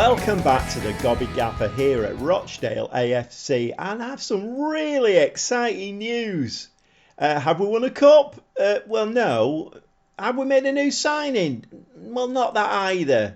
Welcome back to the Gobby Gaffer here at Rochdale AFC, and I have some really exciting news. Have we won a cup? Well, no. Have we made a new signing? Well, not that either.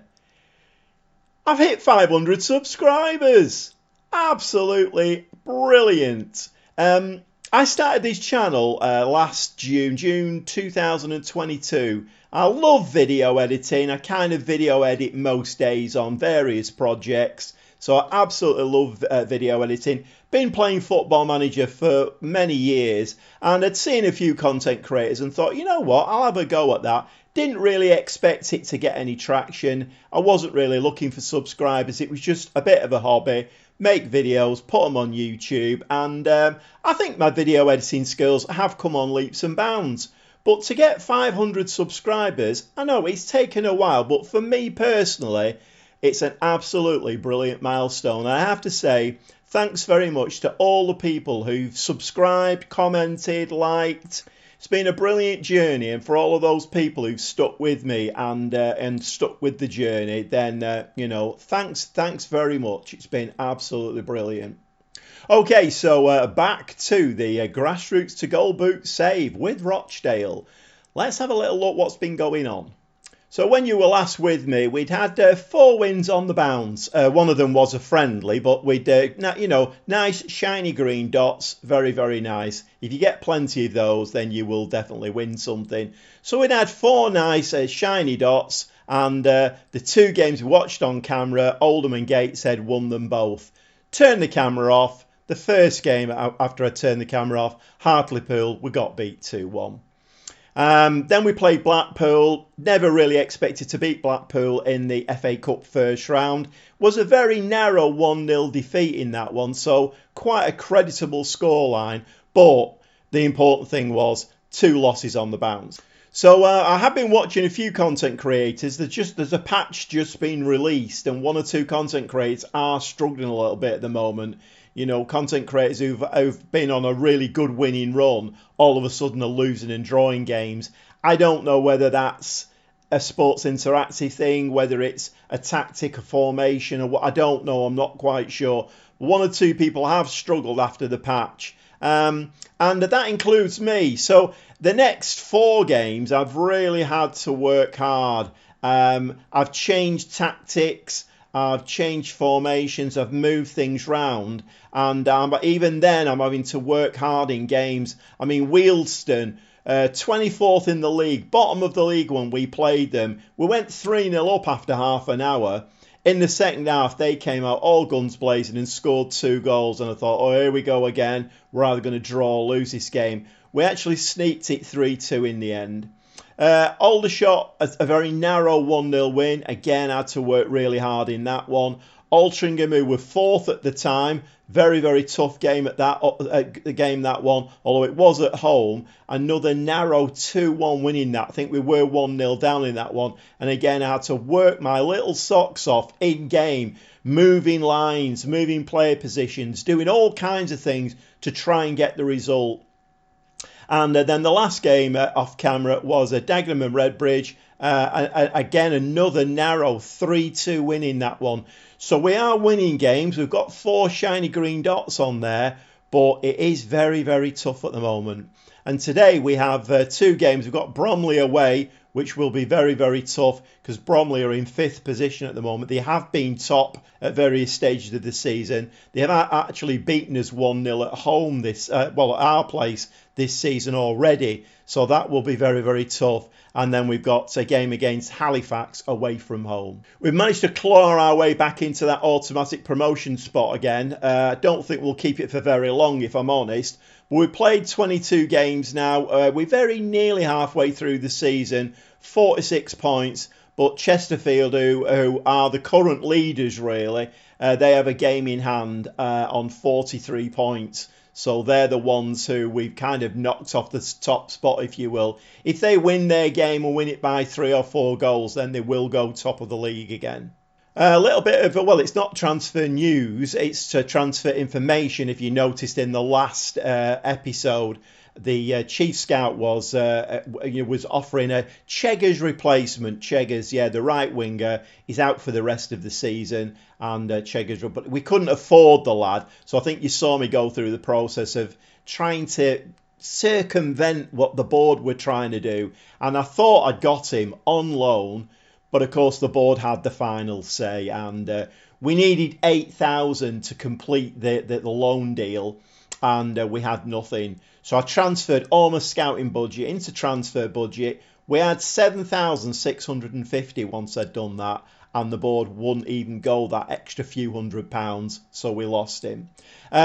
I've hit 500 subscribers. Absolutely brilliant. I started this channel last June 2022. I love video editing. I kind of video edit most days on various projects. So I absolutely love video editing. Been playing Football Manager for many years, and I'd seen a few content creators and thought, you know what, I'll have a go at that. Didn't really expect it to get any traction. I wasn't really looking for subscribers. It was just a bit of a hobby. Make videos, put them on YouTube, and I think my video editing skills have come on leaps and bounds. But to get 500 subscribers, I know it's taken a while, but for me personally, it's an absolutely brilliant milestone. I have to say, thanks very much to all the people who've subscribed, commented, liked. It's been a brilliant journey, and for all of those people who've stuck with me and stuck with the journey, then you know, thanks very much. It's been absolutely brilliant. Okay, so back to the grassroots to goal boot save with Rochdale. Let's have a little look what's been going on. So when you were last with me, we'd had 4 wins on the bounce. One of them was a friendly, but we'd, you know, nice shiny green dots. Very, very nice. If you get plenty of those, then you will definitely win something. So we'd had 4 nice shiny dots, and the 2 games we watched on camera, Oldham and Gateshead won them both. Turned the camera off. The first game after I turned the camera off, Hartlepool, we got beat 2-1. Then we played Blackpool. Never really expected to beat Blackpool in the FA Cup first round. Was a very narrow 1-0 defeat in that one, so quite a creditable scoreline. But the important thing was 2 losses on the bounce. So I have been watching a few content creators. There's a patch just been released, and 1 or 2 content creators are struggling a little bit at the moment. You know, content creators who've been on a really good winning run, all of a sudden are losing and drawing games. I don't know whether that's a Sports Interactive thing, whether it's a tactic, a formation, or what. I don't know. I'm not quite sure. 1 or 2 people have struggled after the patch. And that includes me. So the next 4 games, I've really had to work hard. I've changed tactics. I've changed formations, I've moved things round, and even then I'm having to work hard in games. I mean, Wealdstone, 24th in the league, bottom of the league when we played them. We went 3-0 up after half an hour. In the second half, they came out all guns blazing and scored 2 goals, and I thought, oh, here we go again. We're either going to draw or lose this game. We actually sneaked it 3-2 in the end. Aldershot, a very narrow 1-0 win. Again, had to work really hard in that one. Altrincham, who were 4th at the time, very, very tough game at that one. Although it was at home, another narrow 2-1 win in that. I think we were 1-0 down in that one. And again, I had to work my little socks off in game, moving lines, moving player positions, doing all kinds of things to try and get the result. And then the last game off camera was Dagenham and Redbridge. Again, another narrow 3-2 win in that one. So we are winning games. We've got 4 shiny green dots on there, but it is very, very tough at the moment. And today we have 2 games. We've got Bromley away, which will be very, very tough because Bromley are in 5th position at the moment. They have been top at various stages of the season. They have actually beaten us 1-0 at home at our place this season already. So that will be very, very tough. And then we've got a game against Halifax away from home. We've managed to claw our way back into that automatic promotion spot again. I don't think we'll keep it for very long, if I'm honest. But we've played 22 games now. We're very nearly halfway through the season. 46 points. But Chesterfield, who are the current leaders, really, they have a game in hand on 43 points. So they're the ones who we've kind of knocked off the top spot, if you will. If they win their game and win it by 3 or 4 goals, then they will go top of the league again. A little bit of, well, it's not transfer news, it's transfer information. If you noticed in the last episode, the chief scout was offering a Cheggers replacement. Cheggers, yeah, the right winger, is out for the rest of the season, and Cheggers, but we couldn't afford the lad, so I think you saw me go through the process of trying to circumvent what the board were trying to do, and I thought I'd got him on loan, but of course the board had the final say, and we needed 8,000 to complete the loan deal, and we had nothing. So I transferred all my scouting budget into transfer budget. We had 7,650 once I'd done that, and the board wouldn't even go that extra few £100, so we lost him.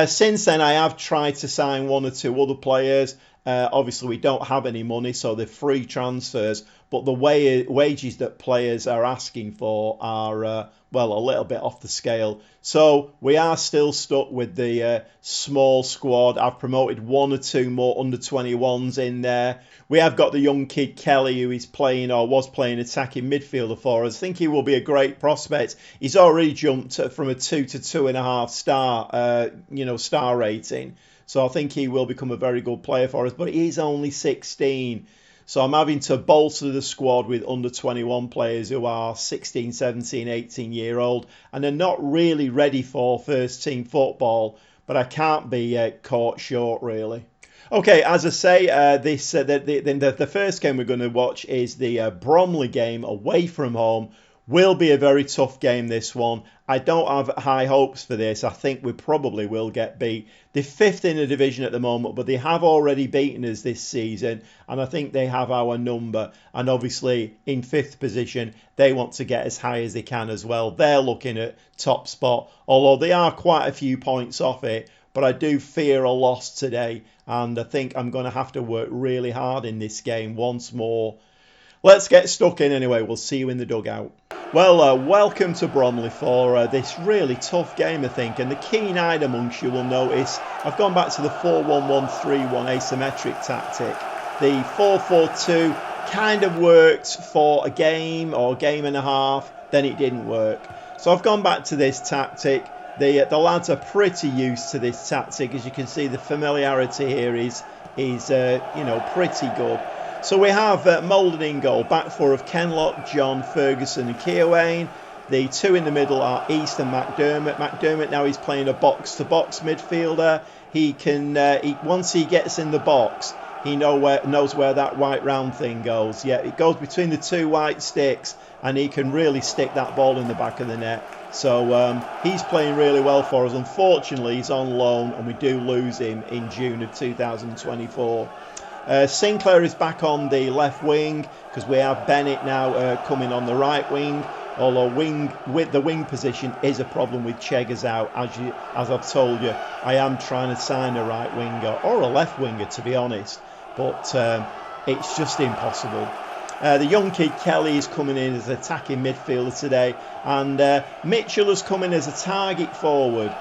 Since then, I have tried to sign one or two other players. Obviously, we don't have any money, so they're free transfers. But the wages that players are asking for are, well, a little bit off the scale. So we are still stuck with the small squad. I've promoted one or two more under-21s in there. We have got the young kid Kelly, who is playing or was playing attacking midfielder for us. I think he will be a great prospect. He's already jumped from a 2 to 2.5 star, star rating. So I think he will become a very good player for us. But he's only 16. So I'm having to bolster the squad with under 21 players who are 16, 17, 18 year old and are not really ready for first team football, but I can't be caught short really. Okay, as I say, the first game we're going to watch is the Bromley game away from home. Will be a very tough game, this one. I don't have high hopes for this. I think we probably will get beat. They're 5th in the division at the moment, but they have already beaten us this season, and I think they have our number. And obviously, in 5th position, they want to get as high as they can as well. They're looking at top spot, although they are quite a few points off it. But I do fear a loss today, and I think I'm going to have to work really hard in this game once more. Let's get stuck in anyway. We'll see you in the dugout. Well, welcome to Bromley for this really tough game, I think. And the keen-eyed amongst you will notice I've gone back to the 4-1-1-3-1 asymmetric tactic. The 4-4-2 kind of worked for a game or a game and a half, then it didn't work. So I've gone back to this tactic. The lads are pretty used to this tactic. As you can see, the familiarity here is pretty good. So we have moulded in goal, back four of Kenlock, John, Ferguson and Keowain. The two in the middle are East and McDermott. McDermott now he's playing a box-to-box midfielder. He can, once he gets in the box, he knows where that white round thing goes. Yeah, it goes between the two white sticks, and he can really stick that ball in the back of the net. So he's playing really well for us. Unfortunately, he's on loan, and we do lose him in June of 2024. Sinclair is back on the left wing because we have Bennett now coming on the right wing. Although the wing position is a problem with Cheggers out, as I've told you. I am trying to sign a right winger or a left winger, to be honest, but it's just impossible. The young kid Kelly is coming in as attacking midfielder today, and Mitchell has come in as a target forward.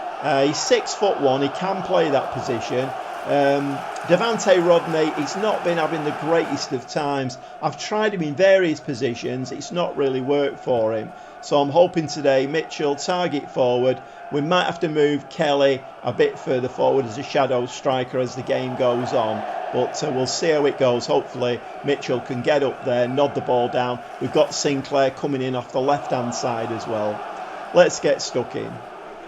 He's 6'1", he can play that position. Devante Rodney, he's not been having the greatest of times. I've tried him in various positions, it's not really worked for him. So I'm hoping today Mitchell, target forward. We might have to move Kelly a bit further forward as a shadow striker as the game goes on. But we'll see how it goes. Hopefully Mitchell can get up there, nod the ball down. We've got Sinclair coming in off the left-hand side as well. Let's get stuck in.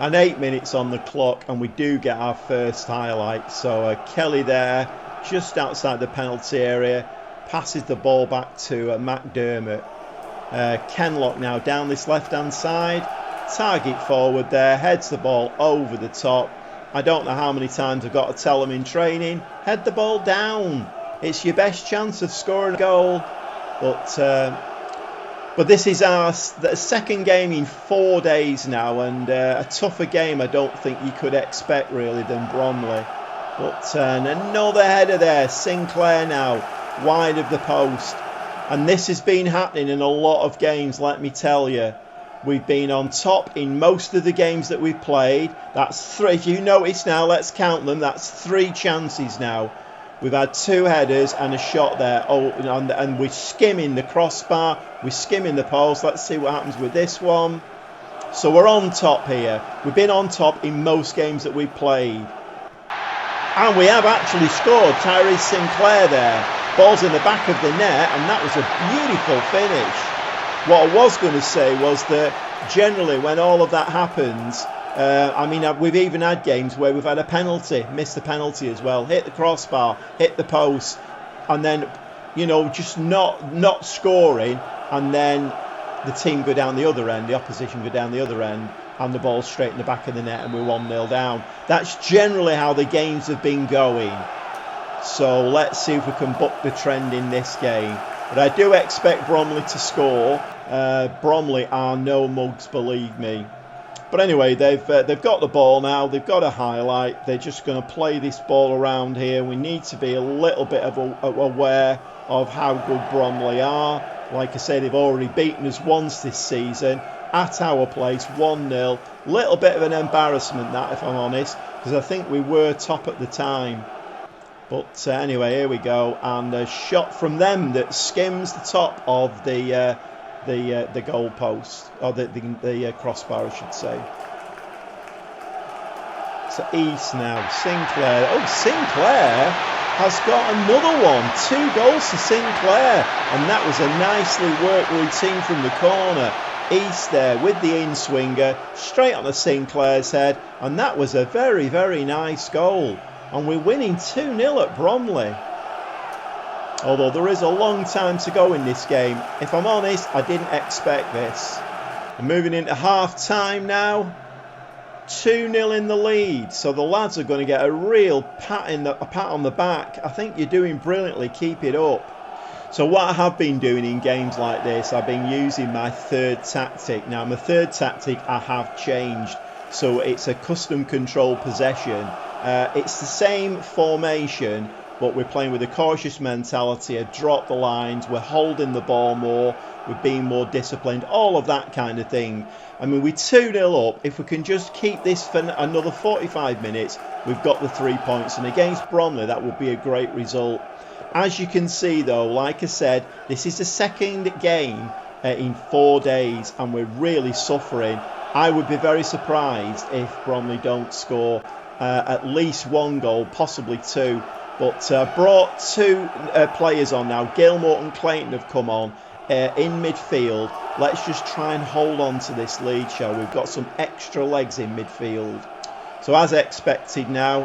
And 8 minutes on the clock, and we do get our first highlight. So Kelly there, just outside the penalty area, passes the ball back to McDermott. Kenlock now down this left-hand side, target forward there, heads the ball over the top. I don't know how many times I've got to tell them in training, head the ball down. It's your best chance of scoring a goal. But this is our second game in 4 days now, and a tougher game I don't think you could expect really than Bromley. But another header there, Sinclair now, wide of the post. And this has been happening in a lot of games, let me tell you. We've been on top in most of the games that we've played. That's 3, if you notice now, let's count them, that's 3 chances now. We've had 2 headers and a shot there. Oh, and we're skimming the crossbar. We're skimming the post. Let's see what happens with this one. So we're on top here. We've been on top in most games that we've played. And we have actually scored. Tyrese Sinclair there. Ball's in the back of the net, and that was a beautiful finish. What I was going to say was that generally when all of that happens, I mean, we've even had games where we've had a penalty, missed the penalty as well, hit the crossbar, hit the post, and then, you know, just not scoring, and then the team go down the other end, the opposition go down the other end, and the ball straight in the back of the net, and we're 1-0 down. That's generally how the games have been going. So let's see if we can buck the trend in this game. But I do expect Bromley to score. Bromley are no mugs, believe me. But anyway, they've got the ball now. They've got a highlight. They're just going to play this ball around here. We need to be a little bit aware of how good Bromley are. Like I said, they've already beaten us once this season at our place, 1-0. Little bit of an embarrassment that, if I'm honest, because I think we were top at the time. But anyway, here we go, and a shot from them that skims the top of the goal post, or the crossbar, I should say. So East now, Sinclair. Oh, Sinclair has got another one. 2 goals to Sinclair, and that was a nicely worked routine from the corner. East there with the in-swinger, straight on the Sinclair's head, and that was a very, very nice goal. And we're winning 2-0 at Bromley. Although there is a long time to go in this game. If I'm honest, I didn't expect this. And moving into half-time now. 2-0 in the lead. So the lads are going to get a real pat on the back. I think you're doing brilliantly. Keep it up. So what I have been doing in games like this, I've been using my third tactic. Now my third tactic I have changed. So it's a custom control possession. It's the same formation, but we're playing with a cautious mentality, a drop the lines, we're holding the ball more, we're being more disciplined, all of that kind of thing. I mean, we're 2-0 up. If we can just keep this for another 45 minutes, we've got the 3 points. And against Bromley, that would be a great result. As you can see, though, like I said, this is the second game in 4 days, and we're really suffering. I would be very surprised if Bromley don't score at least 1 goal, possibly 2. But brought 2 players on now. Gilmore and Clayton have come on in midfield. Let's just try and hold on to this lead, shall we? We've got some extra legs in midfield. So as expected now,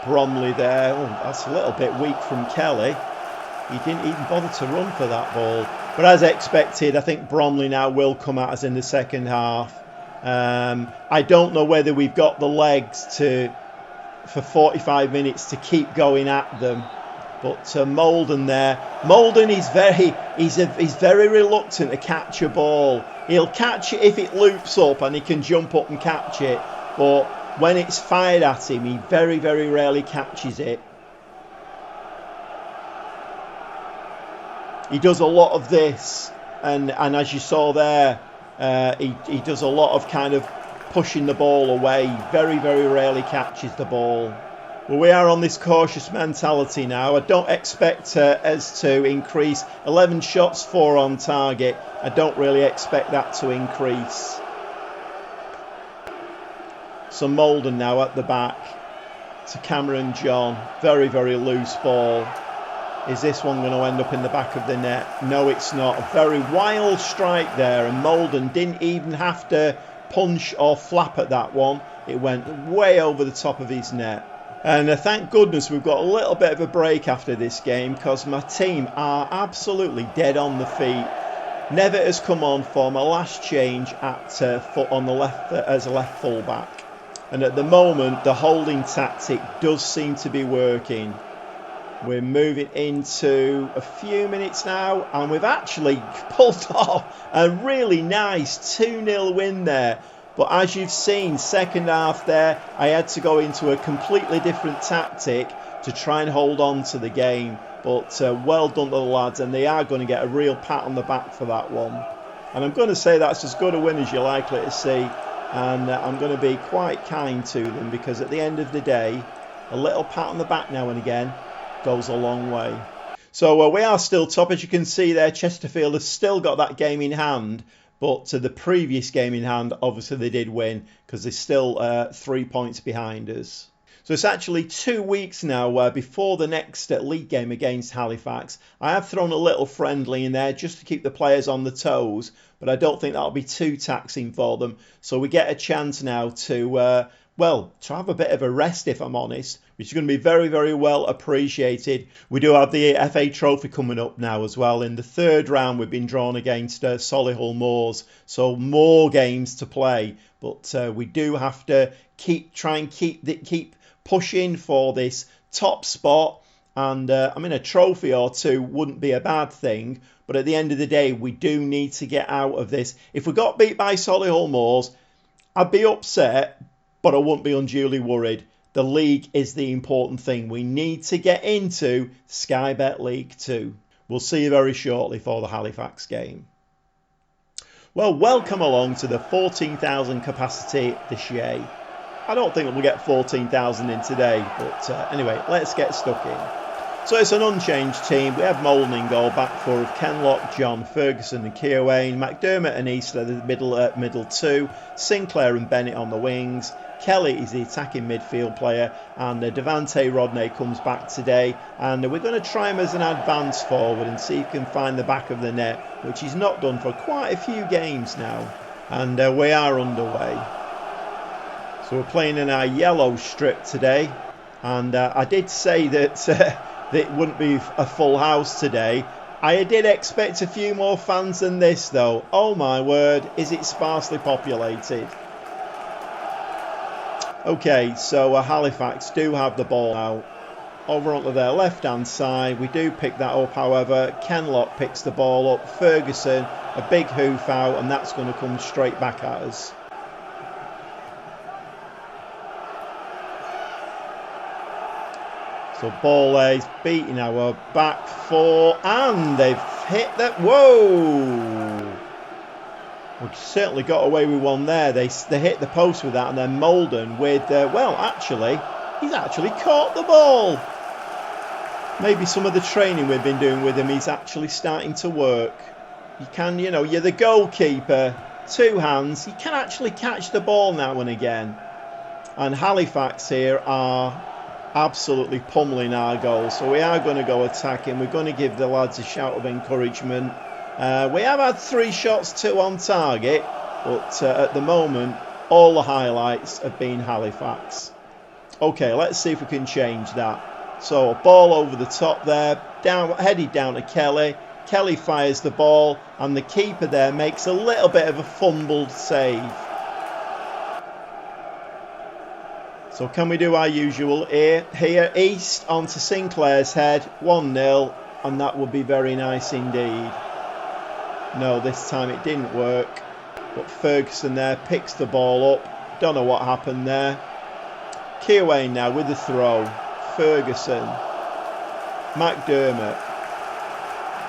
Bromley there. Oh, that's a little bit weak from Kelly. He didn't even bother to run for that ball. But as expected, I think Bromley now will come at us in the second half. I don't know whether we've got the legs for 45 minutes to keep going at them. But Molden there. Molden is he's very reluctant to catch a ball. He'll catch it if it loops up and he can jump up and catch it. But when it's fired at him, he very, very rarely catches it. He does a lot of this, and as you saw there, he does a lot of kind of pushing the ball away. Very, very rarely catches the ball. Well, we are on this cautious mentality now. I don't expect us to increase. 11 shots, 4 on target. I don't really expect that to increase. So Molden now at the back to Cameron John. Very, very loose ball. Is this one going to end up in the back of the net? No, it's not. A very wild strike there, and Molden didn't even have to punch or flap at that one. It went way over the top of his net. And thank goodness we've got a little bit of a break after this game, because my team are absolutely dead on the feet. Nevitt has come on for my last change at foot on the left as a left full back. And at the moment, the holding tactic does seem to be working. We're moving into a few minutes now, and we've actually pulled off a really nice 2-0 win there. But as you've seen, second half there, I had to go into a completely different tactic to try and hold on to the game. But well done to the lads, and they are going to get a real pat on the back for that one. And I'm going to say that's as good a win as you're likely to see. And I'm going to be quite kind to them, because at the end of the day, a little pat on the back now and again goes a long way. So we are still top. As you can see there, Chesterfield has still got that game in hand. But the previous game in hand, obviously they did win, because they're still 3 points behind us. So it's actually 2 weeks now before the next league game against Halifax. I have thrown a little friendly in there just to keep the players on the toes, but I don't think that'll be too taxing for them. So we get a chance now to, well, to have a bit of a rest, if I'm honest, which is going to be very, very well appreciated. We do have the FA Trophy coming up now as well. In the third round, we've been drawn against Solihull Moors, so more games to play. But we do have to keep pushing for this top spot. And I mean, a trophy or two wouldn't be a bad thing. But at the end of the day, we do need to get out of this. If we got beat by Solihull Moors, I'd be upset, but I wouldn't be unduly worried. The league is the important thing. We need to get into Sky Bet League 2. We'll see you very shortly for the Halifax game. Well, welcome along to the 14,000 capacity this year. I don't think we'll get 14,000 in today, but anyway, let's get stuck in. So it's an unchanged team. We have Molden in goal, back four of Kenlock, John, Ferguson and Keowain, McDermott and Eastler, the middle two, Sinclair and Bennett on the wings. Kelly is the attacking midfield player, and Devante Rodney comes back today, and we're going to try him as an advance forward and see if he can find the back of the net, which he's not done for quite a few games now. And we are underway. So we're playing in our yellow strip today, and I did say that it wouldn't be a full house today. I did expect a few more fans than this though. Oh my word, is it sparsely populated. Okay, so Halifax do have the ball now. Over onto their left-hand side, we do pick that up, however. Kenlock picks the ball up. Ferguson, a big hoof out, and that's going to come straight back at us. So ball is beating our back four, and they've hit that. Whoa! We certainly got away with one there. They hit the post with that, and then Molden with, well, actually, he's actually caught the ball. Maybe some of the training we've been doing with him, he's actually starting to work. You can, you know, you're the goalkeeper, two hands. You can actually catch the ball now and again. And Halifax here are absolutely pummeling our goal. So we are going to go attacking. We're going to give the lads a shout of encouragement. We have had 3 shots, 2 on target, but at the moment, all the highlights have been Halifax. Okay, let's see if we can change that. So a ball over the top there, headed down to Kelly. Kelly fires the ball, and the keeper there makes a little bit of a fumbled save. So can we do our usual here? East onto Sinclair's head, 1-0, and that would be very nice indeed. No, this time it didn't work. But Ferguson there picks the ball up. Don't know what happened there. Keowain now with the throw. Ferguson. McDermott.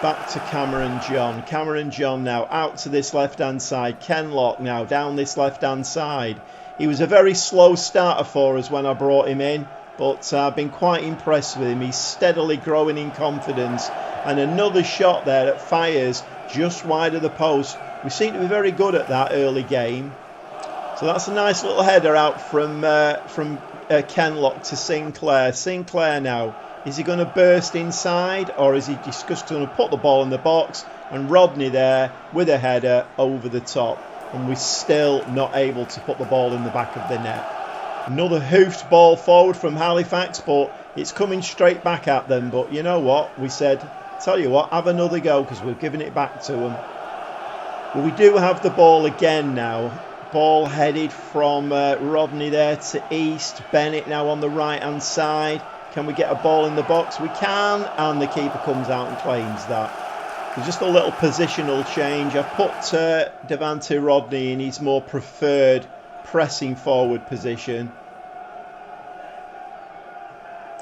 Back to Cameron John. Cameron John now out to this left-hand side. Kenlock now down this left-hand side. He was a very slow starter for us when I brought him in, but I've been quite impressed with him. He's steadily growing in confidence. And another shot there that fires just wide of the post. We seem to be very good at that early game. So that's a nice little header out from Kenlock to Sinclair. Sinclair now, is he going to burst inside, or is he just going to put the ball in the box? And Rodney there with a header over the top. And we're still not able to put the ball in the back of the net. Another hoofed ball forward from Halifax, but it's coming straight back at them. But you know what? We said, tell you what, have another go, because we've given it back to them. Well, we do have the ball again now. Ball headed from Rodney there to East. Bennett now on the right-hand side. Can we get a ball in the box? We can, and the keeper comes out and claims that. So just a little positional change. I've put Devante Rodney in his more preferred pressing forward position.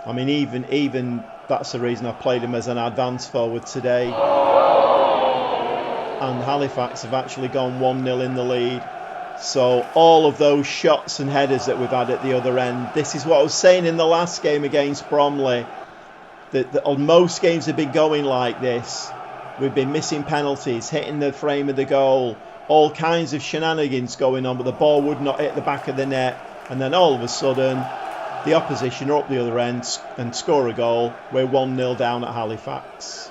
I mean, even that's the reason I played him as an advance forward today. And Halifax have actually gone 1-0 in the lead. So all of those shots and headers that we've had at the other end, this is what I was saying in the last game against Bromley, that on most games have been going like this. We've been missing penalties, hitting the frame of the goal, all kinds of shenanigans going on, but the ball would not hit the back of the net. And then all of a sudden, the opposition are up the other end and score a goal. We're 1-0 down at Halifax.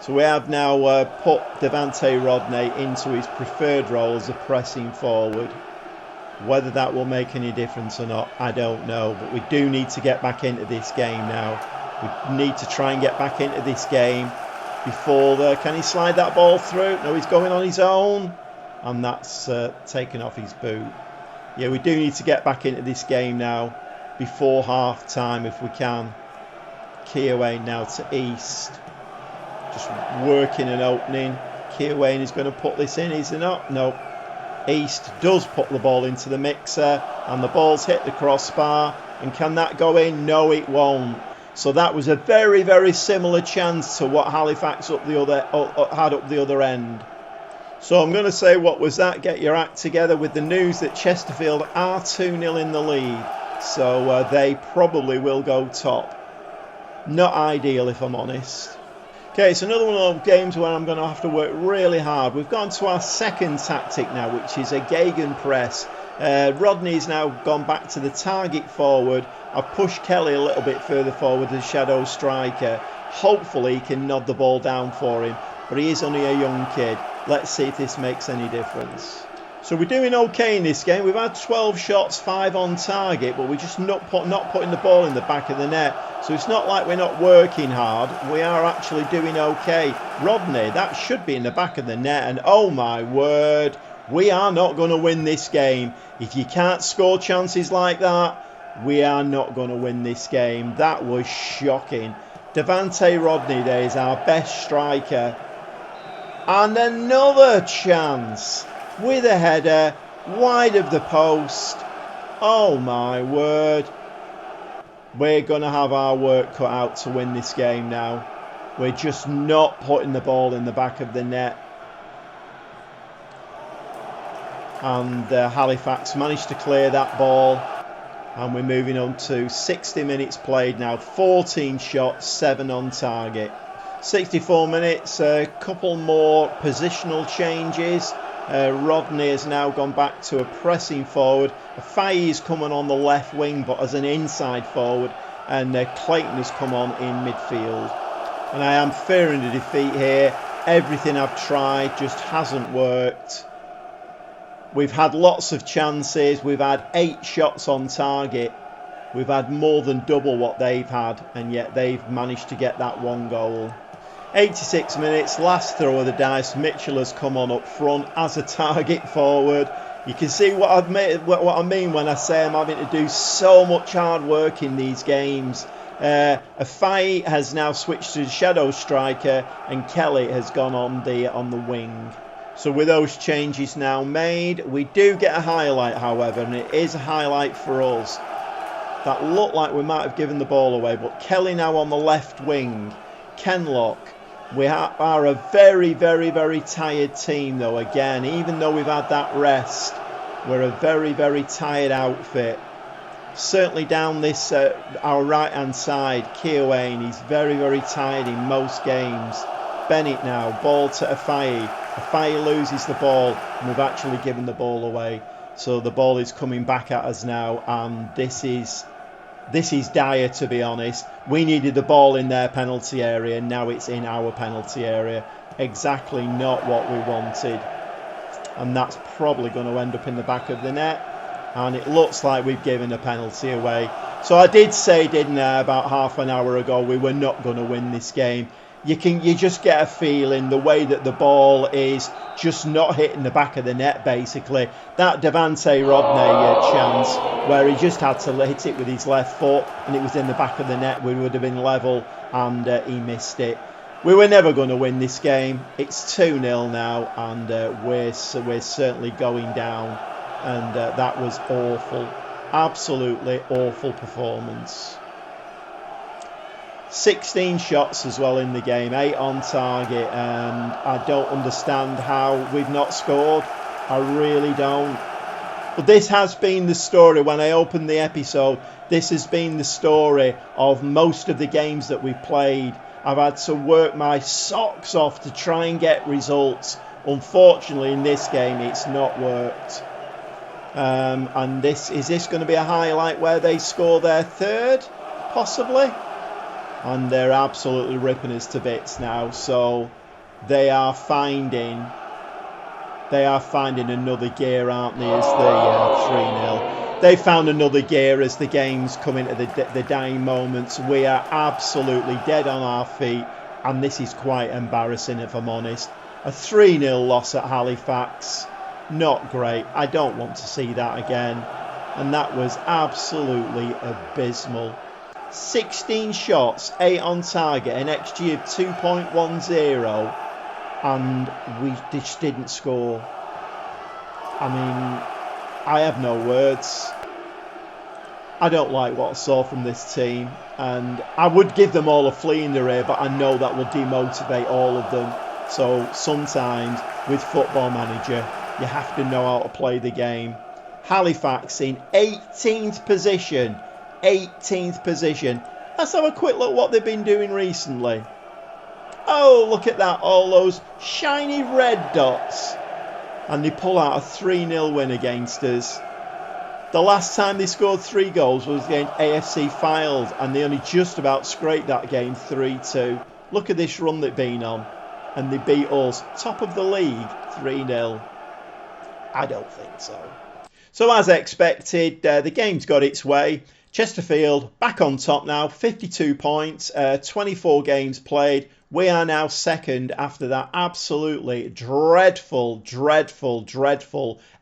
So we have now put Devante Rodney into his preferred role as a pressing forward. Whether that will make any difference or not, I don't know. But we do need to get back into this game now. We need to try and get back into this game before can he slide that ball through? No, he's going on his own. And that's taken off his boot. Yeah, we do need to get back into this game now before half time if we can. Keowain now to East. Just working an opening. Keowain is going to put this in, is he not? No. East does put the ball into the mixer and the ball's hit the crossbar. And can that go in? No, it won't. So that was a very, very similar chance to what Halifax had up the other end. So I'm going to say, what was that? Get your act together with the news that Chesterfield are 2-0 in the lead. So they probably will go top. Not ideal, if I'm honest. Okay, it's another one of those games where I'm going to have to work really hard. We've gone to our second tactic now, which is a gegenpress. Rodney's now gone back to the target forward. I've pushed Kelly a little bit further forward as shadow striker. Hopefully he can nod the ball down for him, but he is only a young kid. Let's see if this makes any difference. So we're doing okay in this game. We've had 12 shots, 5 on target, but we're just not putting the ball in the back of the net. So it's not like we're not working hard. We are actually doing okay. Rodney, that should be in the back of the net. And oh my word, we are not going to win this game. If you can't score chances like that, we are not going to win this game. That was shocking. Devante Rodney there is our best striker. And another chance with a header wide of the post. Oh my word. We're going to have our work cut out to win this game now. We're just not putting the ball in the back of the net. And Halifax managed to clear that ball. And we're moving on to 60 minutes played now. 14 shots, 7 on target. 64 minutes, a couple more positional changes. Rodney has now gone back to a pressing forward. Faye is coming on the left wing, but as an inside forward. And Clayton has come on in midfield. And I am fearing a defeat here. Everything I've tried just hasn't worked. We've had lots of chances. We've had 8 shots on target. We've had more than double what they've had. And yet they've managed to get that 1 goal. 86 minutes, last throw of the dice. Mitchell has come on up front as a target forward. You can see what I mean when I say I'm having to do so much hard work in these games. Afai has now switched to shadow striker and Kelly has gone on the wing. So with those changes now made, we do get a highlight, however, and it is a highlight for us. That looked like we might have given the ball away, but Kelly now on the left wing. Kenlock. We are a very, very, very tired team, though, again. Even though we've had that rest, we're a very, very tired outfit. Certainly down this, our right-hand side, Keowain, he's very, very tired in most games. Bennett now, ball to Afai. Afai loses the ball, and we've actually given the ball away. So the ball is coming back at us now, and this is dire, to be honest. We needed the ball in their penalty area. Now it's in our penalty area. Exactly not what we wanted. And that's probably going to end up in the back of the net. And it looks like we've given a penalty away. So I did say, didn't I, about half an hour ago, we were not going to win this game. You just get a feeling the way that the ball is just not hitting the back of the net, basically. That Devante Rodney chance where he just had to hit it with his left foot and it was in the back of the net, we would have been level, and he missed it. We were never going to win this game. It's 2-0 now, and we're certainly going down. And that was awful. Absolutely awful performance. 16 shots as well in the game, 8 on target, and I don't understand how we've not scored. I really don't. But this has been the story. When I opened the episode, this has been the story of most of the games that we've played. I've had to work my socks off to try and get results. Unfortunately, in this game, it's not worked. And is this going to be a highlight where they score their third, possibly? And they're absolutely ripping us to bits now. So they are finding another gear, aren't they? As the 3-0. They found another gear as the game's coming to the dying moments. We are absolutely dead on our feet, and this is quite embarrassing, if I'm honest. A 3-0 loss at Halifax. Not great. I don't want to see that again. And that was absolutely abysmal. 16 shots, 8 on target, an XG of 2.10, and we just didn't score. I mean, I have no words. I don't like what I saw from this team, and I would give them all a flea in their ear, but I know that will demotivate all of them. So sometimes with Football Manager, you have to know how to play the game. Halifax in 18th position. 18th position. Let's have a quick look what they've been doing recently. Oh, look at that. All those shiny red dots. And they pull out a 3-0 win against us. The last time they scored 3 goals was against AFC Files, and they only just about scraped that game 3-2. Look at this run they've been on. And they beat us, top of the league, 3-0. I don't think so. So as expected, the game's got its way. Chesterfield back on top now, 52 points, 24 games played. We are now second after that absolutely dreadful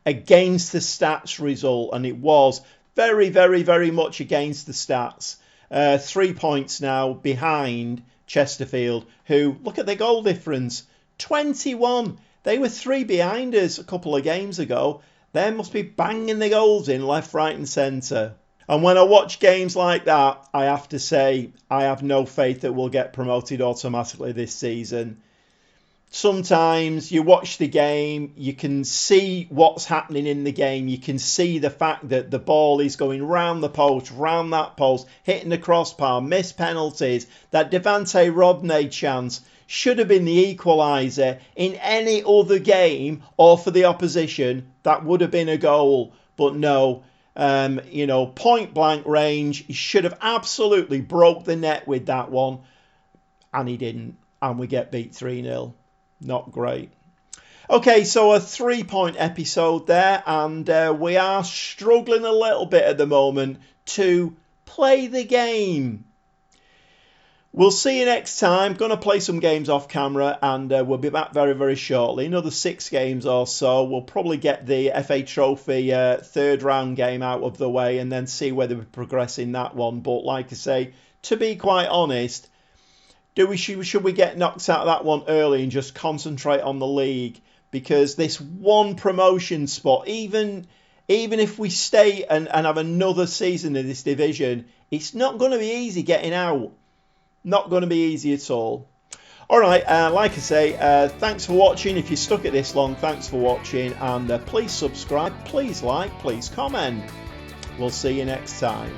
against the stats result. And it was very much against the stats. 3 points now behind Chesterfield, who, look at their goal difference, 21. They were 3 behind us a couple of games ago. They must be banging the goals in left, right and centre. And when I watch games like that, I have to say I have no faith that we'll get promoted automatically this season. Sometimes you watch the game, you can see what's happening in the game. You can see the fact that the ball is going round the post, round that post, hitting the crossbar, missed penalties. That Devante Rodney chance should have been the equaliser in any other game, or for the opposition, that would have been a goal. But no, point blank range. He should have absolutely broke the net with that one, and he didn't. And we get beat 3-0. Not great. Okay, so a 3-point episode there, and we are struggling a little bit at the moment to play the game. We'll see you next time. Going to play some games off camera, and we'll be back very shortly. Another 6 games or so. We'll probably get the FA Trophy third round game out of the way, and then see whether we progress in that one. But like I say, to be quite honest, should we get knocked out of that one early and just concentrate on the league? Because this one promotion spot, even if we stay and have another season in this division, it's not going to be easy getting out. Not going to be easy at all. Alright, like I say, thanks for watching. If you stuck it this long, thanks for watching. And please subscribe, please like, please comment. We'll see you next time.